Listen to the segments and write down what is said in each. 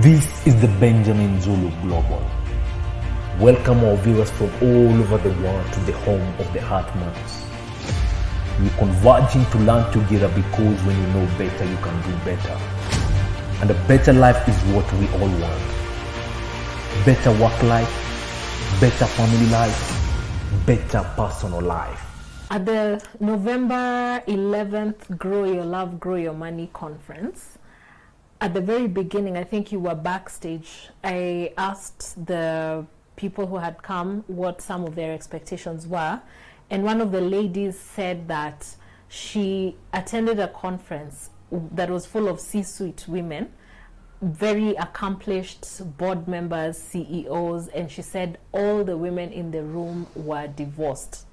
This is the Benjamin Zulu Global. Welcome our viewers from all over the world to the home of the Heartmans. We're converging to learn together because when you know better, you can do better. And a better life is what we all want. Better work life, better family life, better personal life. At the November 11th Grow Your Love, Grow Your Money conference, at the very beginning, I think you were backstage, I asked the people who had come what some of their expectations were. And one of the ladies said that she attended a conference that was full of C-suite women, very accomplished board members, CEOs, and she said all the women in the room were divorced.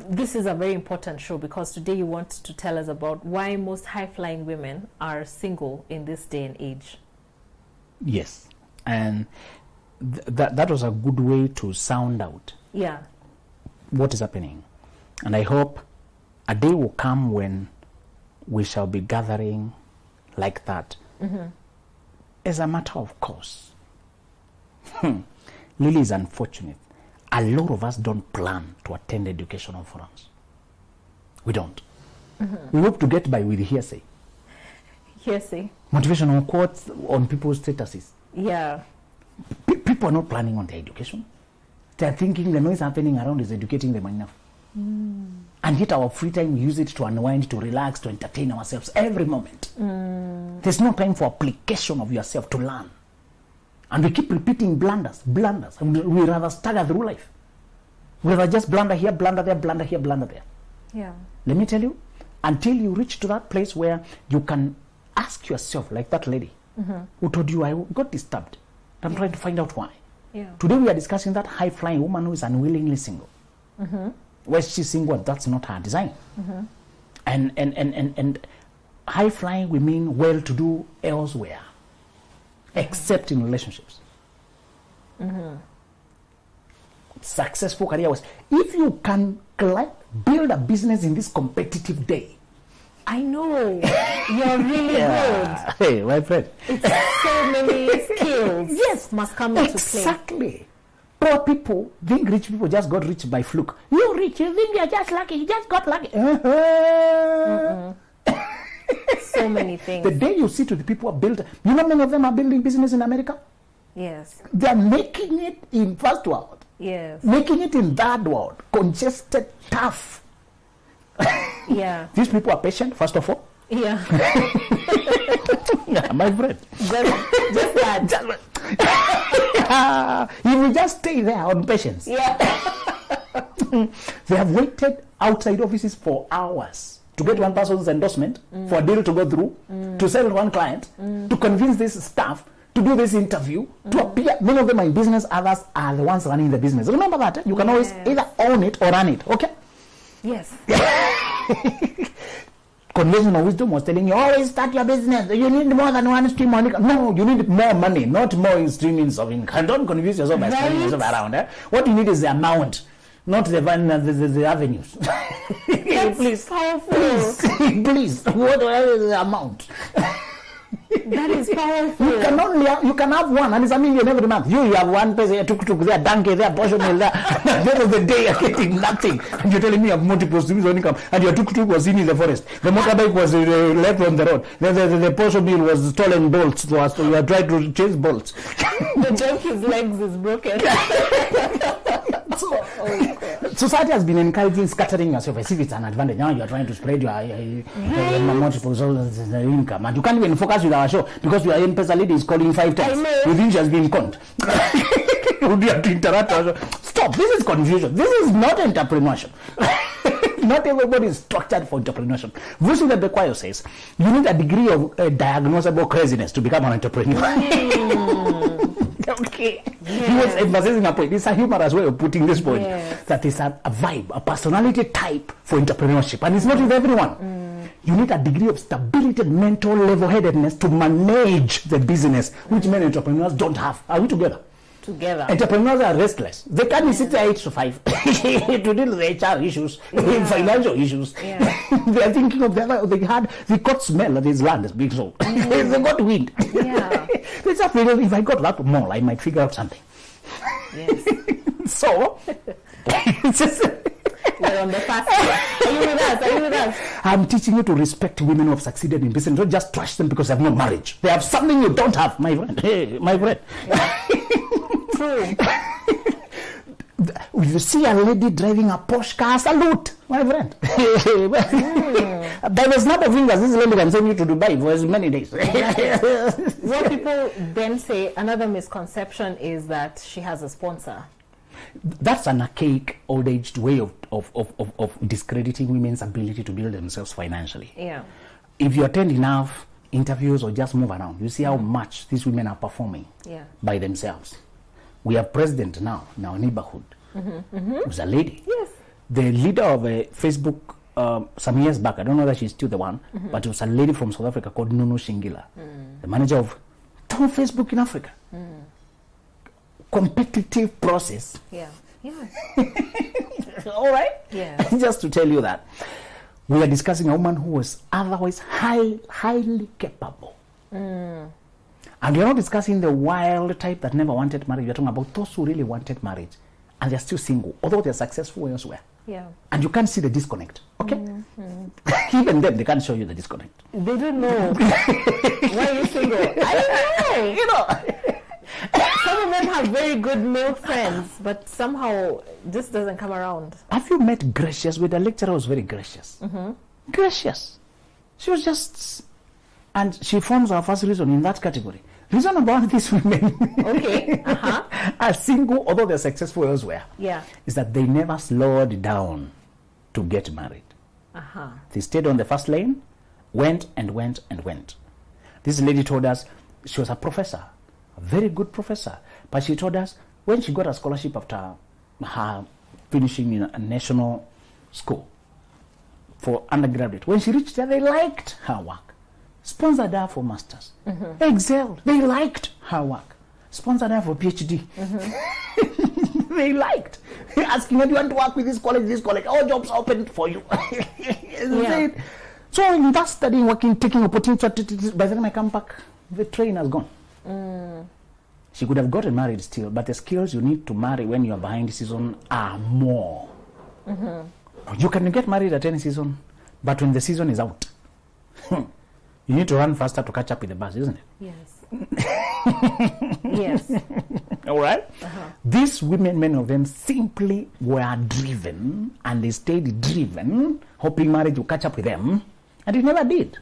This is a very important show because today you want to tell us about why most high-flying women are single in this day and age. Yes, and that was a good way to sound out what is happening. And I hope a day will come when we shall be gathering like that. As a matter of course. Lily is unfortunate. A lot of us don't plan to attend educational forums. We don't. We hope to get by with hearsay. Hearsay. Motivational quotes on people's statuses. Yeah. People are not planning on their education. They're thinking the noise happening around is educating them enough. And yet our free time, we use it to unwind, to relax, to entertain ourselves every moment. There's no time for application of yourself to learn. And we keep repeating blunders. And we rather stagger through life. We rather just blunder here, blunder there, blunder here, blunder there. Yeah. Let me tell you, until you reach to that place where you can ask yourself, like that lady who told you, I got disturbed. I'm trying to find out why. Yeah. Today we are discussing that high-flying woman who is unwillingly single. Why she's single, that's not her design. And high-flying, we mean well-to-do elsewhere. Except in relationships. Successful career was, if you can build a business in this competitive day. I know. You're really good. Hey, my friend. It's so many skills. Yes. Must come into play. Exactly. Poor people think rich people just got rich by fluke. You rich, you think you're just lucky, you just got lucky. So many things. The day you see to the people who are built, you know many of them are building business in America? Yes. They're making it in first world. Yes. Making it in third world. Congested, tough. Yeah. These people are patient, first of all. Yeah. Yeah, my friend. Just that. You will just stay there on patience. Yeah. They have waited outside offices for hours to get one person's endorsement for a deal to go through, to sell one client, to convince this staff to do this interview, to appear. Many of them are in business, others are the ones running the business. Remember that. You can always either own it or run it. Okay? Yes. Conventional wisdom was telling you, always start your business. You need more than one stream of income. No, you need more money, not more streams of income. Don't confuse yourself by spreading yourself around. What you need is the amount, not the avenues. That's Please. powerful. Please. What is the amount? That is powerful. You can have one, and it's $1 million every month. You have one person, tuk-tuk there, donkey there, portion mill there. At the end of the day, you're getting nothing. And you're telling me you have multiple streams of income, and your tuk-tuk was in the forest. The motorbike was left on the road. The portion mill was stolen bolts. You are trying to change bolts. The donkey's legs is broken. Society has been encouraging scattering yourself as if it's an advantage. Now you are trying to spread your multiple sources of income, and you can't even focus with our show because your M-Pesa lady is calling 5 times. You think she has been conned. You have to interrupt her. Stop. This is confusion. This is not entrepreneurship. Not everybody is structured for entrepreneurship. Vusi Bekwayo says you need a degree of diagnosable craziness to become an entrepreneur. Okay. Yes. He was emphasizing a point. It's a humorous way of putting this point. Yes. That is a vibe, a personality type for entrepreneurship. And it's not with everyone. You need a degree of stability, mental level-headedness to manage the business, which many entrepreneurs don't have. Are we together? together. Entrepreneurs are restless. They can't sit there 8 to 5 to deal with HR issues, financial issues. Yeah. They are thinking of they got smell of this land is big, so they got wind. Yeah. They just feel if I got a lot more, I might figure out something. Yes. So it's just, we're on the fast track. Are you with us? Are you with us? I'm teaching you to respect women who have succeeded in business. Don't just trash them because they have no marriage. They have something you don't have, my friend. Hey, my friend. True. If you see a lady driving a Porsche car, salute, my friend. By the snap of fingers, this lady can send you to Dubai for as many days. What people then say, another misconception is that she has a sponsor. That's an archaic, old-aged way of discrediting women's ability to build themselves financially. Yeah. If you attend enough interviews or just move around, you see how much these women are performing by themselves. We have president now in our neighborhood. Who's a lady. Yes. The leader of Facebook some years back, I don't know that she's still the one, but it was a lady from South Africa called Nunu Shingila, the manager of Facebook in Africa. Competitive process. Yeah. Yeah. All right? Yeah. Just to tell you that we are discussing a woman who was otherwise highly capable. And we are not discussing the wild type that never wanted marriage. We are talking about those who really wanted marriage and they're still single, although they're successful elsewhere. Yeah. And you can't see the disconnect. Okay? Even them, they can't show you the disconnect. They don't know. Why are you single? I don't know. Some of them have very good male friends, but somehow this doesn't come around. Have you met Gracious? With the lecturer was very gracious. Gracious. She was just, and she forms our first reason in that category. Reason about these women are single, although they're successful elsewhere, is that they never slowed down to get married. They stayed on the first lane, went and went and went. This lady told us she was a professor, a very good professor, but she told us when she got a scholarship after her finishing in a national school for undergraduate, when she reached there, they liked her work. Sponsored her for masters. Excelled. They liked her work. Sponsored her for PhD. They liked. Asking her, do you want to work with this college? All jobs open for you. So in that studying, working, taking opportunities, by the time I come back, the train has gone. She could have gotten married still, but the skills you need to marry when you are behind the season are more. You can get married at any season, but when the season is out, you need to run faster to catch up with the bus, isn't it? Yes. Yes. All right? These women, many of them, simply were driven, and they stayed driven, hoping marriage would catch up with them, and it never did.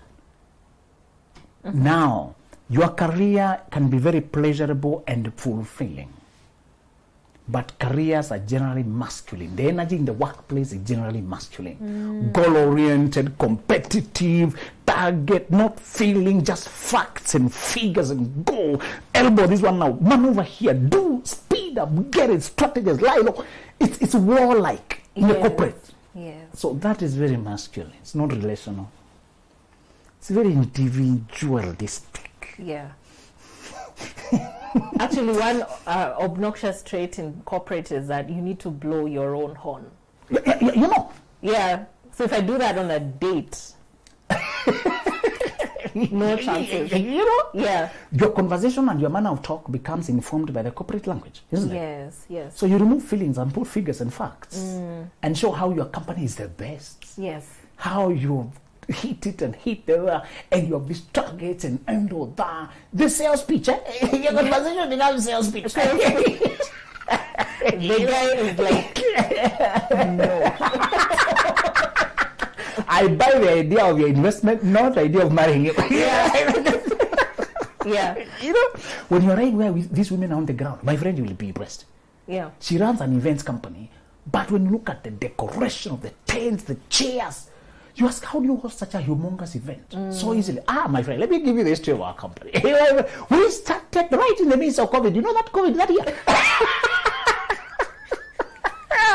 Now, your career can be very pleasurable and fulfilling, but careers are generally masculine. The energy in the workplace is generally masculine. Goal-oriented, competitive, target, not feeling, just facts and figures and go. Elbow this one now, man over here, do, speed up, get it, strategies, lie low. It's warlike in the corporate. Yes. So that is very masculine. It's not relational. It's very individualistic. Yeah. Actually, one obnoxious trait in corporate is that you need to blow your own horn. You know? Yeah. So if I do that on a date, no chances. You know? Yeah. Your conversation and your manner of talk becomes informed by the corporate language, isn't it? Yes, yes. So you remove feelings and put figures and facts and show how your company is the best. Yes. How you hit it and hit the and you have these targets and all that. The sales pitch, Your conversation becomes sales pitch. The guy is like, no. I buy the idea of your investment, not the idea of marrying you. Yeah. You know, when you're right where these women are on the ground, my friend, you will be impressed. Yeah. She runs an events company, but when you look at the decoration of the tents, the chairs, you ask, how do you host such a humongous event so easily? My friend, let me give you the history of our company. We started right in the midst of COVID. You know that COVID that year?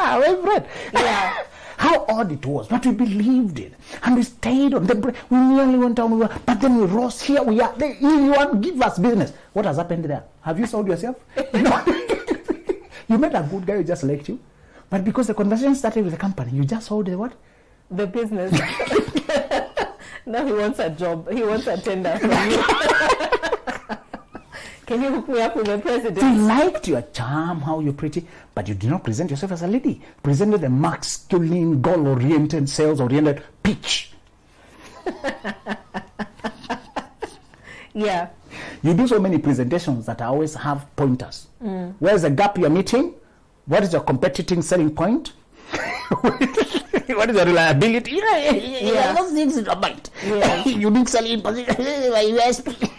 My friend. Yeah. How odd it was, but we believed it. And we stayed on the break. We nearly went down, but then we rose. Here we are. You want to give us business. What has happened there? Have you sold yourself? No. You met a good guy who just liked you, but because the conversation started with the company, you just hold the what? The business. Now he wants a job. He wants a tender from you. Can you hook me up with the president? He liked your charm, how you're pretty, but you did not present yourself as a lady. Presented the masculine, goal-oriented, sales-oriented pitch. Yeah. You do so many presentations that always have pointers. Where's the gap you're meeting? What is your competitive selling point? What is your reliability? Yeah. Those things in your mind. Yeah. Unique selling position, USP.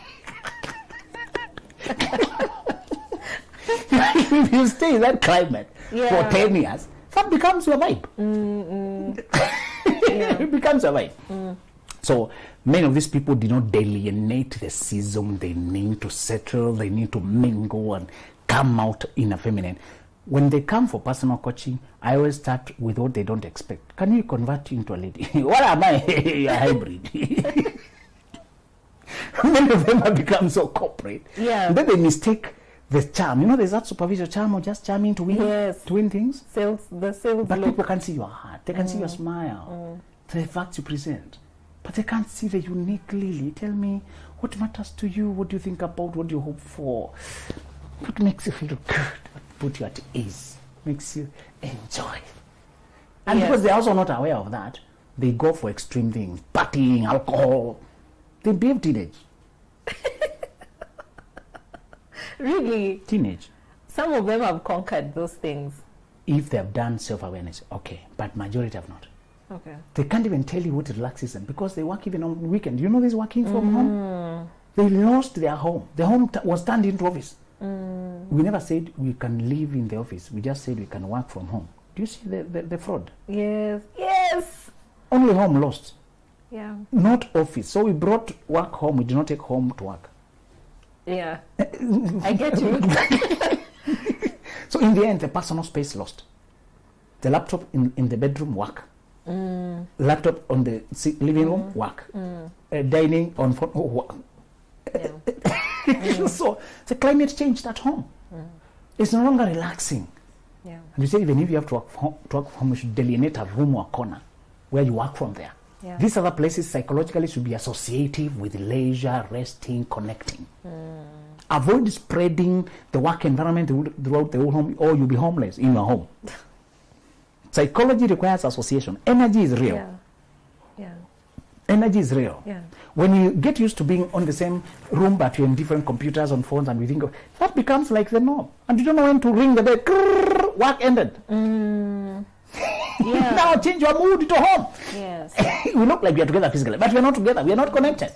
If you stay in that climate for 10 years, that becomes your vibe. It becomes your vibe. So many of these people did not delineate the season. They need to settle, they need to mingle and come out in a feminine. When they come for personal coaching, I always start with what they don't expect. Can you convert into a lady? What am I? A hybrid. Many of them have become so corporate. Yeah. Then they mistake the charm. You know, there's that superficial charm or just charming to win, Yes. to win things. The sales But look. people can't see your heart. They can see your smile, the facts you present. But they can't see the unique Lily. Tell me, what matters to you? What do you think about? What do you hope for? What makes you feel good? What puts you at ease? Makes you enjoy. And Yes. because they're also not aware of that, they go for extreme things. Partying, alcohol. They behave teenage. Really, Teenage. some of them have conquered those things. If they have done self-awareness, okay. But majority have not. Okay. They can't even tell you what relaxes them because they work even on weekend. You know this working from home? They lost their home. The home was turned into office. We never said we can live in the office. We just said we can work from home. Do you see the fraud? Yes. Yes. Only home lost, Yeah. not office. So we brought work home. We did not take home to work. Yeah. I get you. So in the end, the personal space lost. The laptop in the bedroom, work. Laptop on the living room, work. Dining on phone, work. Yeah. So the climate changed at home. It's no longer relaxing. Yeah. And you say even if you have to work from home, you should delineate a room or a corner where you work from there. Yeah. These other places psychologically should be associative with leisure, resting, connecting. Avoid spreading the work environment throughout the whole home, or you'll be homeless in your home. Psychology requires association. Energy is real. Yeah. Yeah. Energy is real. Yeah. When you get used to being on the same room but you're in different computers and phones and we think of that becomes like the norm. And you don't know when to ring the bell. Grrr, work ended. Yeah. Now change your mood to home. Yes. We look like we are together physically, but we are not together. We are not connected.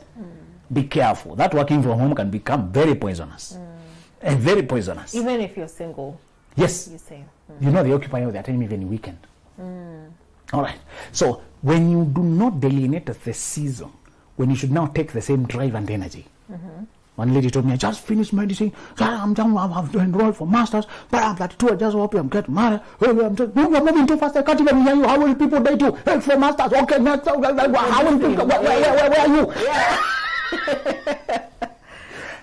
Be careful. That working from home can become very poisonous. And very poisonous. Even if you're single, Yes. you say. You know they occupy all their time even weekend. All right. So when you do not delineate the season, when you should now take the same drive and energy. One lady told me, I just finished medicine. I'm enrolled for masters, but I'm 32. I just hope I'm getting married. You're moving too fast. I can't even hear you. How will people date you? Hey, for masters. Okay, next. How will people? Where are you? Yeah.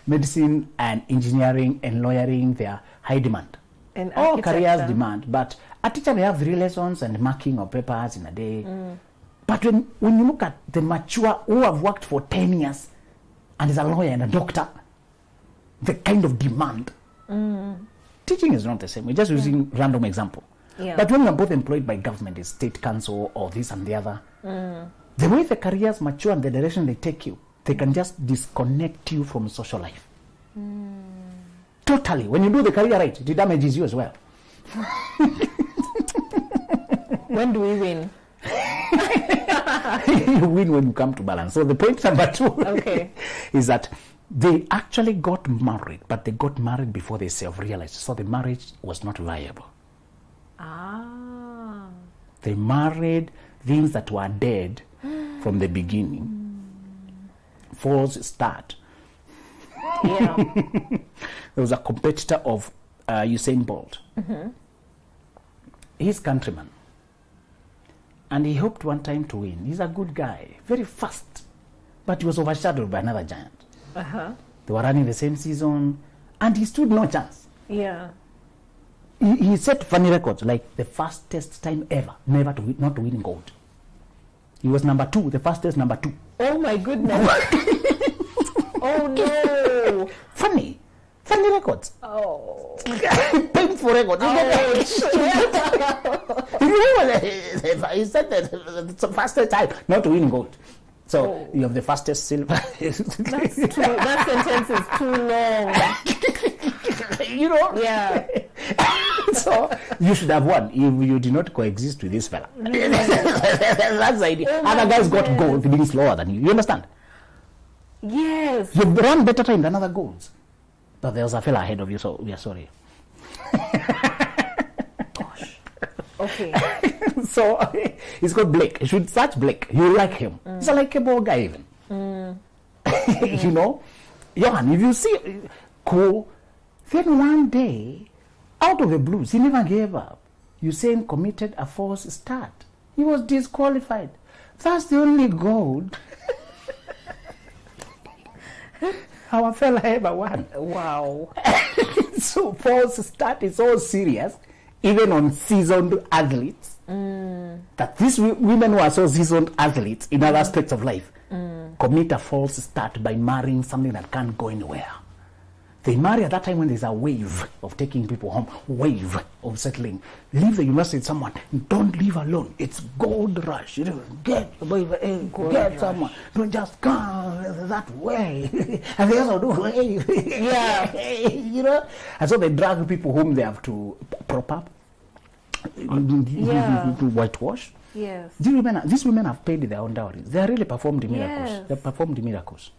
Medicine and engineering and lawyering, they are high demand. And All careers architecture. demand, but a teacher may have 3 lessons and marking of papers in a day. But when you look at the mature who have worked for 10 years and is a lawyer and a doctor, the kind of demand. Teaching is not the same. We're just using random example. Yeah. But when you're both employed by government, the state council or this and the other, the way the careers mature and the direction they take you, they can just disconnect you from social life. Totally. When you do the career right, it damages you as well. When do we win? You win when you come to balance. So the point number 2 Okay. is that they actually got married, but they got married before they self-realized. So the marriage was not viable. Ah. They married things that were dead from the beginning. False start. Yeah. There was a competitor of Usain Bolt. His countryman. And he hoped one time to win. He's a good guy, very fast. But he was overshadowed by another giant. Uh-huh. They were running the same season, and he stood no chance. Yeah. he set funny records, like the fastest time ever not to win gold. He was number 2, the fastest number 2. Oh my goodness. Oh no. Funny records. Oh. Painful records. He said that it's the fastest time not to win gold. So you have the fastest silver. That sentence is too long. You know? Yeah. So you should have won if you did not coexist with this fella. That's the idea. Other guys got gold being slower than you. You understand? Yes. You've run better time than other goals. But there was a fella ahead of you, so we are sorry. Gosh. Okay. So he's called Blake. You should search Blake. You like him. He's a likable guy even. You know? Johan, if you see cool, then one day, out of the blues, he never gave up. Usain committed a false start. He was disqualified. That's the only gold our fella ever won. Wow. So false start is so serious, even on seasoned athletes, that these women who are so seasoned athletes in other aspects of life commit a false start by marrying something that can't go anywhere. They marry at that time when there's a wave of taking people home, wave of settling. Leave the university with someone. Don't leave alone. It's gold rush. You know, get someone. Don't just come that way. And they also do way. Yeah. You know? And so they drag people whom they have to prop up. Yeah. To whitewash. Yes. These women have paid their own dowries. They have really performed miracles. Yes. They have performed miracles.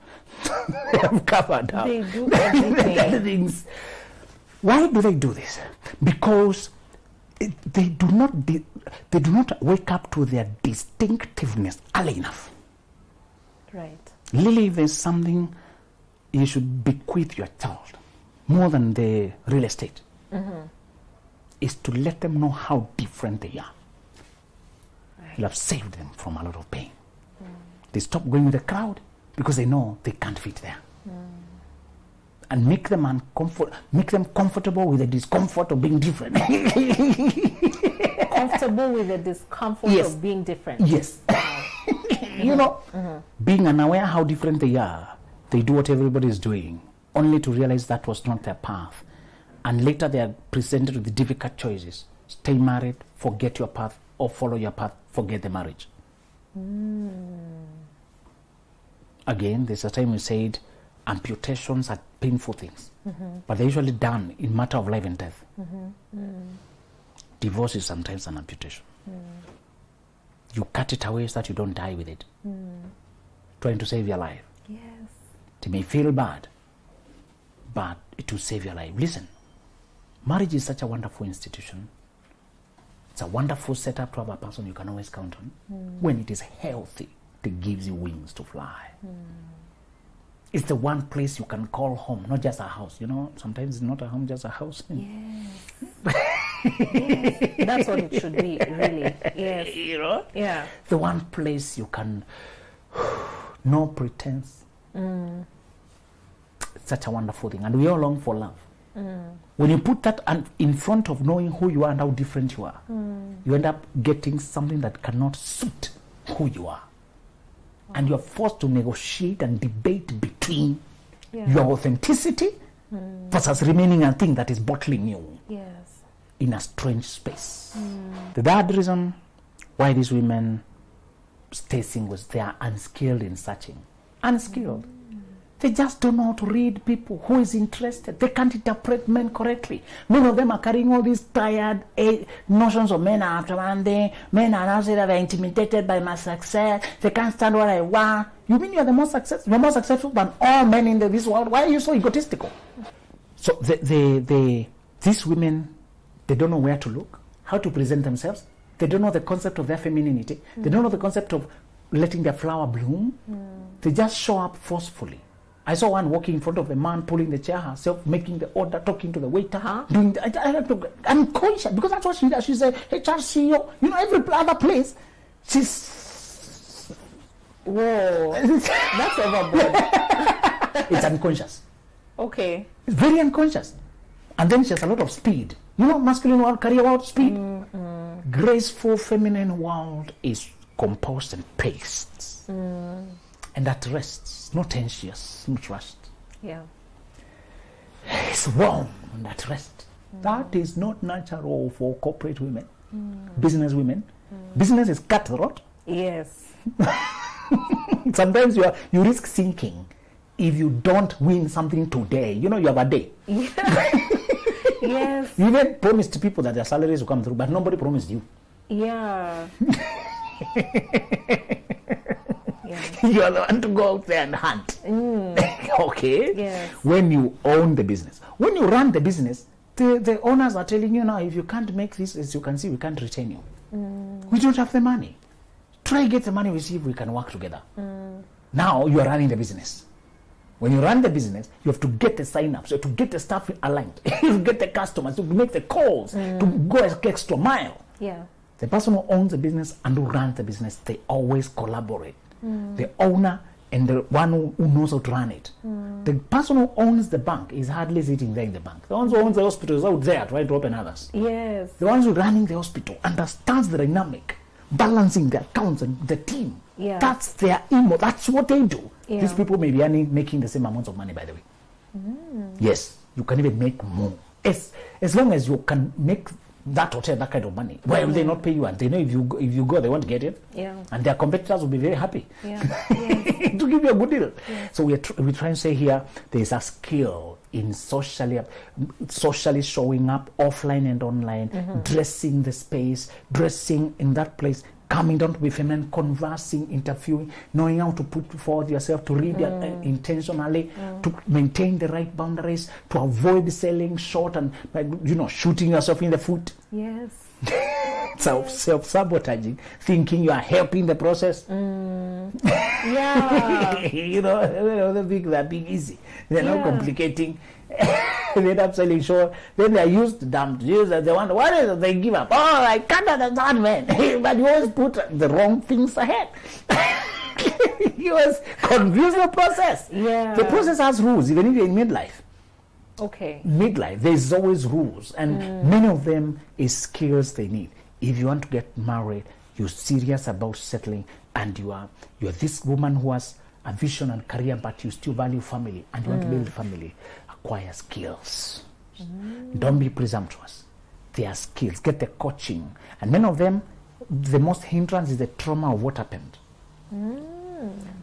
They have covered up. They do everything. Why do they do this? Because they do not wake up to their distinctiveness early enough. Right. Lily, there's something you should bequeath your child more than the real estate. Is to let them know how different they are. You'll have saved them from a lot of pain. They stop going with the crowd because they know they can't fit there. And make them comfortable with the discomfort of being different. Comfortable with the discomfort Yes. of being different. Yes. You know, being unaware how different they are, they do what everybody is doing, only to realize that was not their path. And later they are presented with the difficult choices. Stay married, forget your path, or follow your path, forget the marriage. Again, there's a time we said amputations are painful things, but they're usually done in matter of life and death. Divorce is sometimes an amputation. You cut it away so that you don't die with it, trying to save your life. Yes. It may feel bad, but it will save your life. Listen, marriage is such a wonderful institution. It's a wonderful setup to have a person you can always count on. When it is healthy, it gives you wings to fly. It's the one place you can call home, not just a house. You know, sometimes it's not a home, just a house. Yes. Yes. That's what it should be, really. Yes. You know? Yeah. The one place you can, no pretense. It's such a wonderful thing. And we all long for love. When you put that in front of knowing who you are and how different you are, you end up getting something that cannot suit who you are. And you're forced to negotiate and debate between your authenticity versus remaining a thing that is bottling you in a strange space. The third reason why these women stay single is they are unskilled in searching. Unskilled. They just don't know how to read people who is interested. They can't interpret men correctly. Many of them are carrying all these tired notions of men are after one day. Men are now saying that they're intimidated by my success. They can't stand what I want. You mean you're the most successful? You're more successful than all men in this world? Why are you so egotistical? So these women, they don't know where to look, how to present themselves. They don't know the concept of their femininity. They don't know the concept of letting their flower bloom. They just show up forcefully. I saw one walking in front of a man, pulling the chair herself, making the order, talking to the waiter, doing I'm conscious because that's what she does. She's a HR CEO. You know, every other place, she's... Whoa. That's overboard. It's unconscious. Okay. It's very unconscious. And then she has a lot of speed. You know, masculine world, career world, speed. Graceful feminine world is composed and paced. And at rest, not anxious, not rushed. Yeah. It's warm and at rest. That is not natural for corporate women, business women. Business is cutthroat. Yes. Sometimes you risk sinking if you don't win something today. You know, you have a day. Yes. You even promised people that their salaries will come through, but nobody promised you. Yeah. You are the one to go out there and hunt. Okay? Yes. When you own the business. When you run the business, the owners are telling you now, if you can't make this, as you can see, we can't retain you. We don't have the money. Try get the money, we see if we can work together. Now you are running the business. When you run the business, you have to get the sign-ups, you have to get the staff aligned, you have to get the customers, to make the calls, to go an extra mile. Yeah. The person who owns the business and who runs the business, they always collaborate. The owner and the one who knows how to run it. The person who owns the bank is hardly sitting there in the bank. The one who owns the hospital is out there trying to open others. Yes. The ones who are running the hospital understands the dynamic, balancing the accounts and the team. Yeah. That's their emo. That's what they do. Yeah. These people may be making the same amounts of money, by the way. Yes, you can even make more. As long as you can make that hotel that kind of money, why will they not pay you? And they know if you go, they won't get it. Yeah. And their competitors will be very happy. Yeah. Yes. To give you a good deal. Yeah. So we try and say here, there is a skill in socially showing up offline and online, dressing the space, dressing in that place, coming down to be feminine, conversing, interviewing, knowing how to put forward yourself, to read intentionally, to maintain the right boundaries, to avoid selling short and shooting yourself in the foot. Yes. Self-sabotaging, thinking you are helping the process. Yeah. They think they're being easy. They're not complicating. They end up selling short. Then they're used, dumped. They wonder, what is it? They give up. Oh, I can't understand, man. But you always put the wrong things ahead. You always confuse the process. Yeah. The process has rules, even if you're in midlife. Okay. Midlife, there's always rules, and many of them is skills they need. If you want to get married, you're serious about settling, and you're this woman who has a vision and career, but you still value family, and you want to build family, acquire skills. Don't be presumptuous. They are skills. Get the coaching. And many of them, the most hindrance is the trauma of what happened.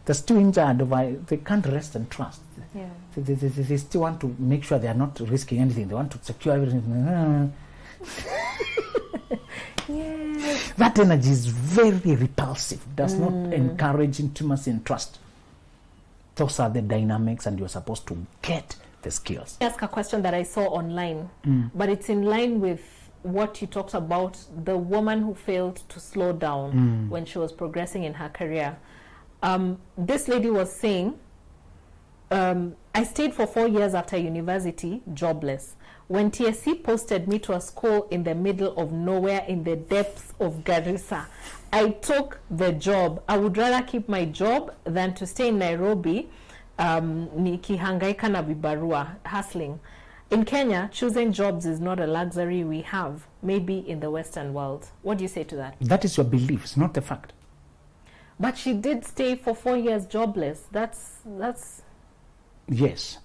They're still injured. They can't rest and trust. Yeah. They still want to make sure they are not risking anything. They want to secure everything. Yes. That energy is very repulsive. Does not encourage intimacy and trust. Those are the dynamics, and you're supposed to get the skills. Ask a question that I saw online, but it's in line with what you talked about, the woman who failed to slow down when she was progressing in her career. This lady was saying, I stayed for 4 years after university, jobless. When TSC posted me to a school in the middle of nowhere in the depths of Garissa, I took the job. I would rather keep my job than to stay in Nairobi, nikihangaika na vibarua, hustling. In Kenya, choosing jobs is not a luxury we have, maybe in the Western world. What do you say to that? That is your beliefs, not the fact. But she did stay for 4 years jobless. That's... Yes.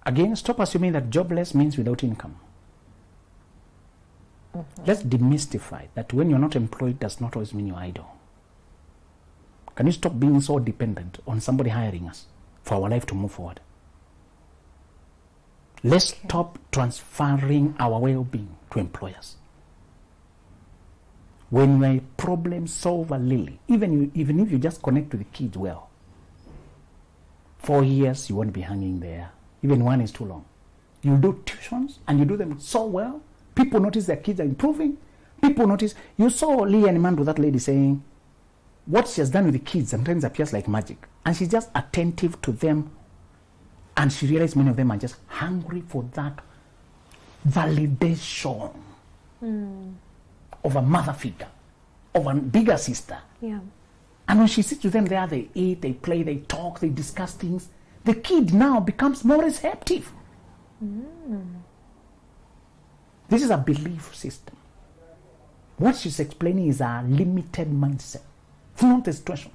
Again, stop assuming that jobless means without income. Let's demystify that when you're not employed does not always mean you're idle. Can you stop being so dependent on somebody hiring us for our life to move forward? Let's stop transferring our well-being to employers. When you're a problem solver, Lily, even if you just connect to the kids well, 4 years you won't be hanging there. Even 1 is too long. You do tuitions and you do them so well. People notice their kids are improving. People notice. You saw Leah and Mandu, that lady, saying what she has done with the kids sometimes appears like magic. And she's just attentive to them. And she realized many of them are just hungry for that validation of a mother figure, of a bigger sister. Yeah. And when she sits with them there, they eat, they play, they talk, they discuss things. The kid now becomes more receptive. This is a belief system. What she's explaining is a limited mindset. It's not the situation.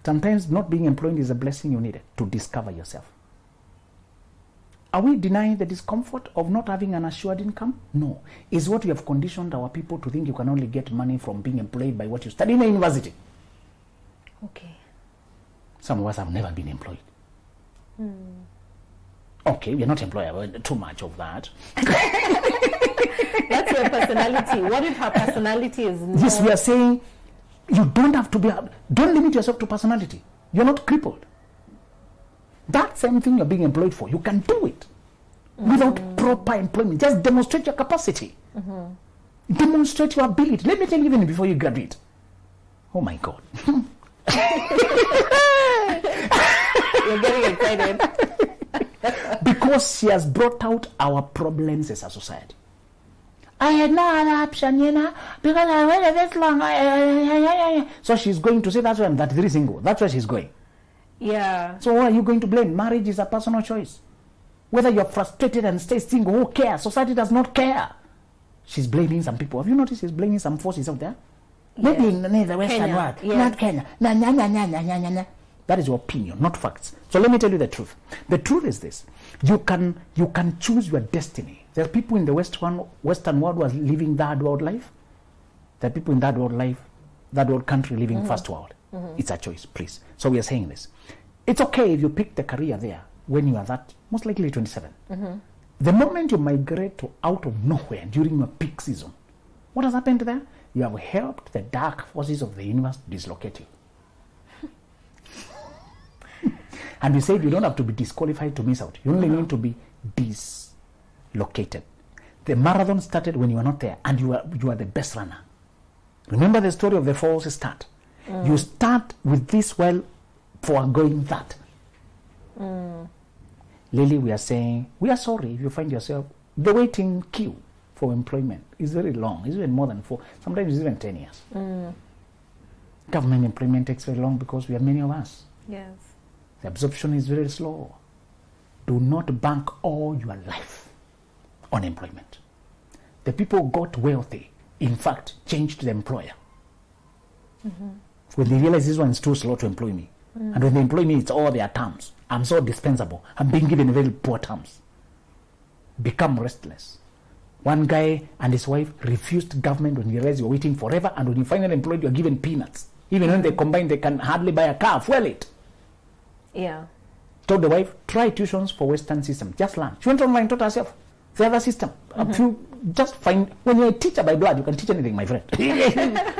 Sometimes not being employed is a blessing you needed to discover yourself. Are we denying the discomfort of not having an assured income? No. It's what we have conditioned our people to think you can only get money from being employed by what you study in a university. Okay. Some of us have never been employed. Okay, we're not employed, but too much of that. That's your personality. What if her personality is not? Yes, we are saying you don't have to be, don't limit yourself to personality. You're not crippled. That same thing you're being employed for, you can do it without proper employment. Just demonstrate your capacity. Demonstrate your ability. Let me tell you, even before you graduate. Oh my God. You're getting excited. Because she has brought out our problems as a society. I had no other option, because I waited this long. So she's going to say that's why I'm 33 single. That's where she's going. Yeah. So what are you going to blame? Marriage is a personal choice. Whether you're frustrated and stay single, who cares? Society does not care. She's blaming some people. Have you noticed she's blaming some forces out there? Maybe in the Western world. Not Kenya. That is your opinion, not facts. So let me tell you the truth. The truth is this. You can choose your destiny. There are people in the Western world who are living third world life. There are people in third world country living first world. It's a choice, please. So we are saying this. It's okay if you pick the career there when you are that, most likely 27. The moment you migrate to out of nowhere during your peak season, what has happened there? You have helped the dark forces of the universe dislocate you. And we said you don't have to be disqualified to miss out. You only need to be dislocated. The marathon started when you are not there, and you are the best runner. Remember the story of the false start. You start with this while foregoing that. Lily, we are saying, we are sorry if you find yourself, the waiting queue for employment is very long. It's even more than 4, sometimes it's even 10 years. Government employment takes very long because we are many of us. Yes. The absorption is very slow. Do not bank all your life on employment. The people got wealthy, in fact, changed the employer. When they realize this one is too slow to employ me, and when they employ me, it's all their terms. I'm so dispensable. I'm being given very poor terms. Become restless. One guy and his wife refused government when he realized you're waiting forever, and when you finally employed, you're given peanuts. Even when they combine, they can hardly buy a car, fuel it. Yeah. Told the wife, try tuitions for Western system. Just learn. She went online, taught herself. The other system. Just find, when you're a teacher by blood, you can teach anything, my friend.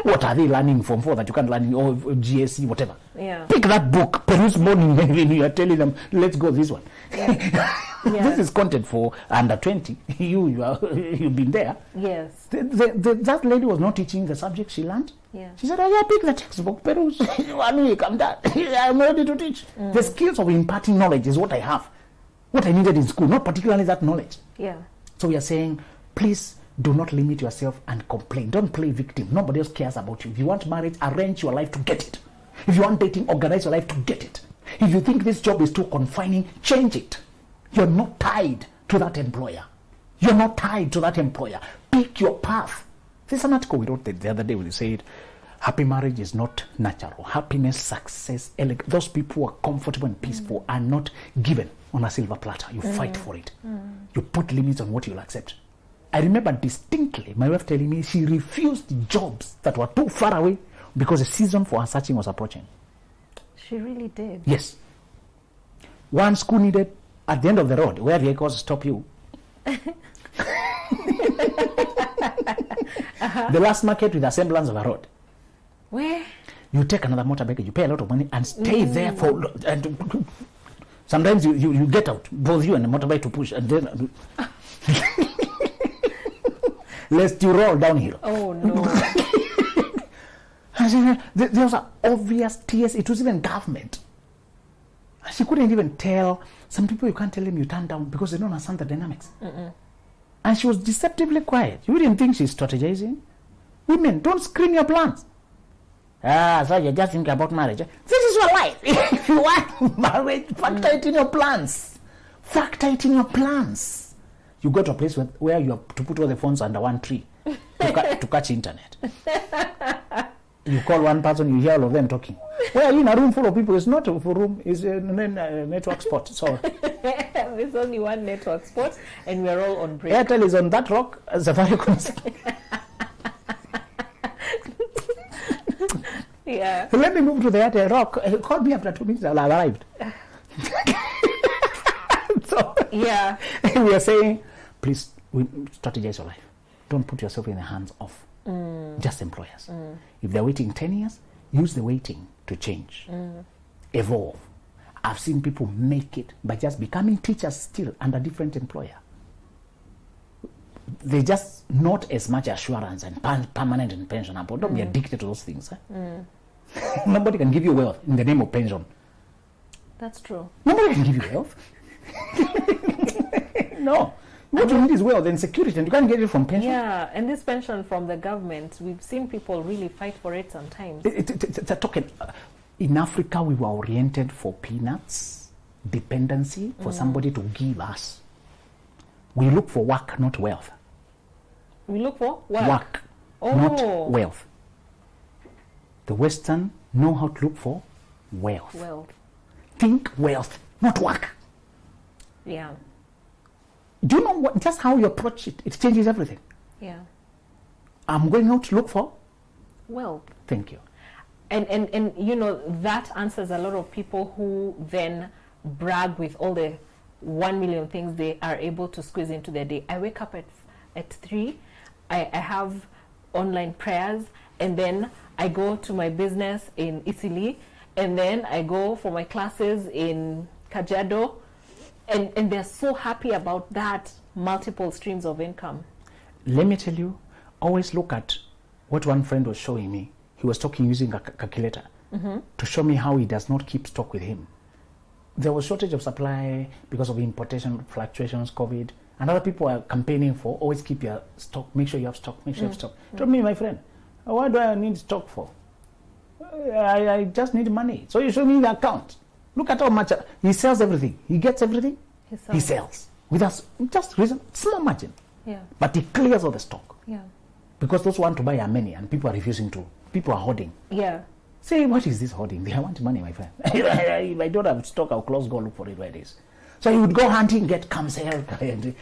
What are they learning from for that you can't learn in GSE, whatever? Yeah. Pick that book, peruse morning when you are telling them, let's go this one. This is content for under 20. You've been there. Yes. That lady was not teaching the subject she learned. Yeah. She said, oh, pick the textbook, peruse. One week, I'm done. I'm ready to teach. The skills of imparting knowledge is what I have. What I needed in school, not particularly that knowledge. Yeah. So we are saying, please do not limit yourself and complain. Don't play victim. Nobody else cares about you. If you want marriage, arrange your life to get it. If you want dating, organize your life to get it. If you think this job is too confining, change it. You're not tied to that employer. You're not tied to that employer. Pick your path. There's an article we wrote the other day where they said, happy marriage is not natural. Happiness, success, those people who are comfortable and peaceful are not given on a silver platter. You fight for it. You put limits on what you'll accept. I remember distinctly my wife telling me she refused jobs that were too far away because the season for her searching was approaching. She really did. Yes. One school needed at the end of the road where vehicles stop you. The last market with a semblance of a road. Where? You take another motorbike, you pay a lot of money and stay there for... And sometimes you get out, both you and the motorbike to push, and then... lest you roll downhill. Oh, no. There was an obvious TS. It was even government. She couldn't even tell. Some people, you can't tell them you turn down because they don't understand the dynamics. And she was deceptively quiet. You wouldn't think she's strategizing. Women, don't scream your plans. So you're just thinking about marriage. This is your life. If you want marriage, factor it in your plans. Factor it in your plans. you go to a place where you have to put all the phones under one tree to catch internet. You call one person, you hear all of them talking. Well, in a room full of people, it's not a room, it's a network spot. So there's only one network spot, and we're all on break. Airtel is on that rock, Safaricom. Yeah. Let me move to the Airtel rock. Call me after 2 minutes, I'll have arrived. So yeah, we are saying, please strategize your life. Don't put yourself in the hands of just employers. If they're waiting 10 years, use the waiting to change, evolve. I've seen people make it by just becoming teachers still under different employer. They just not as much assurance and permanent and pension. But don't be addicted to those things. Nobody can give you wealth in the name of pension. that's true. Nobody can give you wealth. No. What you need is wealth and security, and you can't get it from pension. Yeah, and this pension from the government, we've seen people really fight for it sometimes. It's a token. In Africa, we were oriented for peanuts, dependency, for somebody to give us. We look for work, not wealth. We look for work. Work, not wealth. The Western know how to look for wealth. Wealth. Think wealth, not work. Yeah. Do you know what? Just how you approach it, it changes everything. Yeah. I'm going out to look for Wealth. Thank you. And you know, that answers a lot of people who then brag with all the 1 million things they are able to squeeze into their day. I wake up at 3, I have online prayers, and then I go to my business in Italy, and then I go for my classes in Kajiado, and they're so happy about that multiple streams of income. Let me tell you, always look at what one friend was showing me. He was talking using a calculator to show me how he does not keep stock with him. There was shortage of supply because of importation fluctuations, COVID, and other people are campaigning for always keep your stock, make sure you have stock, make sure you have stock. Tell me, my friend, what do I need stock for? I just need money. So you show me the account. Look at how much he sells everything. He gets everything. He sells with us just reason small margin. Yeah. But he clears all the stock. Yeah. Because those who want to buy are many, and people are refusing to. People are hoarding. Yeah. Say, what is this hoarding? They want money, my friend. If I don't have stock, I'll close, go look for it where it is. So he would go hunting, get come sell.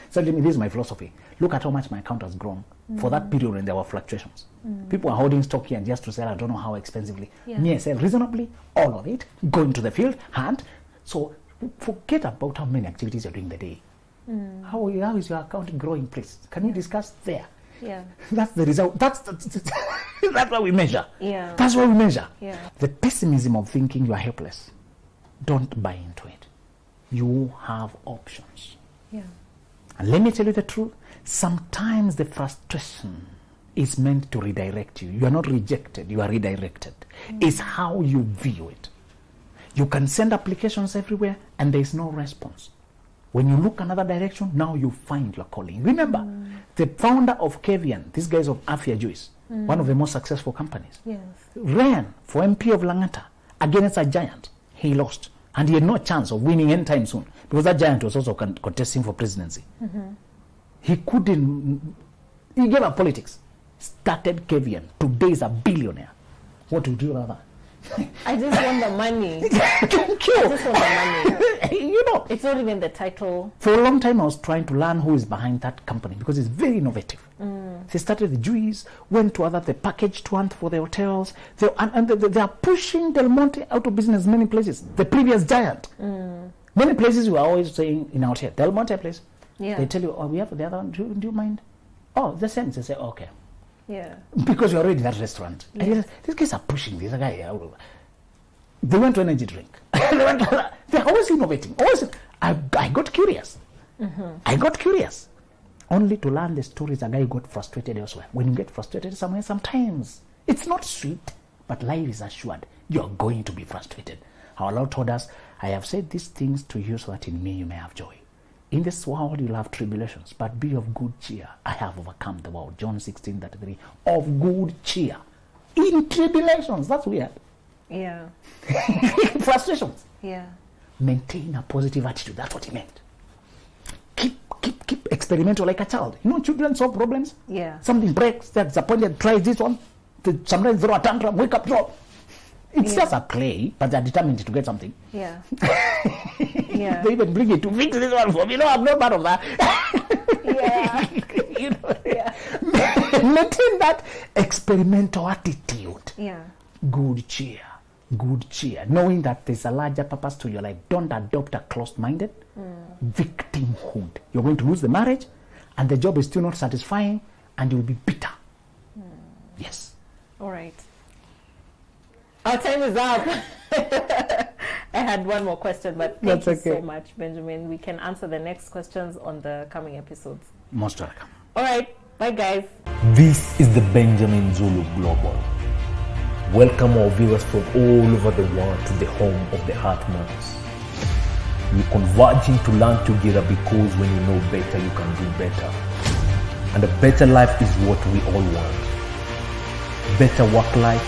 So this is my philosophy. Look at how much my account has grown for that period when there were fluctuations. People are holding stock here just to sell. I don't know how expensively. Yeah. Me, I sell reasonably, all of it, go into the field, hunt. So forget about how many activities you're doing the day. How is your account growing, please? Can we discuss there? Yeah. That's the result. That's what we measure. Yeah. That's what we measure. Yeah. The pessimism of thinking you are helpless. Don't buy into it. You have options. Yeah. And let me tell you the truth. Sometimes the frustration is meant to redirect you. You are not rejected. You are redirected. It's how you view it. You can send applications everywhere and there is no response. When you look another direction, now you find your calling. Remember, the founder of Kevian, these guys of Afia Juice, one of the most successful companies, Yes. ran for MP of Langata against a giant. He lost. And he had no chance of winning anytime soon because that giant was also contesting for presidency. He couldn't, he gave up politics, started Kevian. Today is a billionaire. What would you rather? I just want the money. Thank you. I just want the money. You know, It's not even the title. for a long time I was trying to learn who is behind that company because it's very innovative. They started the juice, went to other, the packaged one for the hotels. They are pushing Del Monte out of business many places. The previous giant. Many places we are always saying in our hotel, Del Monte place. Yeah. They tell you, oh, we have the other one. Do you mind? Oh, the same. They say, okay. Yeah. Because you're already in that restaurant. Yes. And you say, these guys are pushing this guy. They went to energy drink. They're always innovating. I got curious. I got curious. Only to learn the stories a guy got frustrated elsewhere. When you get frustrated somewhere, sometimes it's not sweet, but life is assured you're going to be frustrated. Our Lord told us, I have said these things to you so that in me you may have joy. In this world you'll have tribulations, but be of good cheer. I have overcome the world. John 16:33. Of good cheer. In tribulations. That's weird. Yeah. Frustrations. Yeah. Maintain a positive attitude. That's what he meant. Keep experimental like a child. Children solve problems. Yeah. Something breaks, they're disappointed, try this one. They sometimes throw a tantrum, wake up, drop. It's just a play, but they're determined to get something. Yeah. Yeah. They even bring it to fix this one for me. I'm not part of that. Yeah. Maintain that experimental attitude. Yeah. Good cheer. Knowing that there's a larger purpose to your life. Don't adopt a closed-minded victimhood. You're going to lose the marriage, and the job is still not satisfying, and you'll be bitter. Yes. All right. Our time is up. I had one more question, but thank you so much, Benjamin. We can answer the next questions on the coming episodes. Most welcome. All right. Bye, guys. This is the Benjamin Zulu Global. Welcome our viewers from all over the world to the home of the Heartmans. We're converging to learn together because when you know better, you can do better. And a better life is what we all want. Better work life,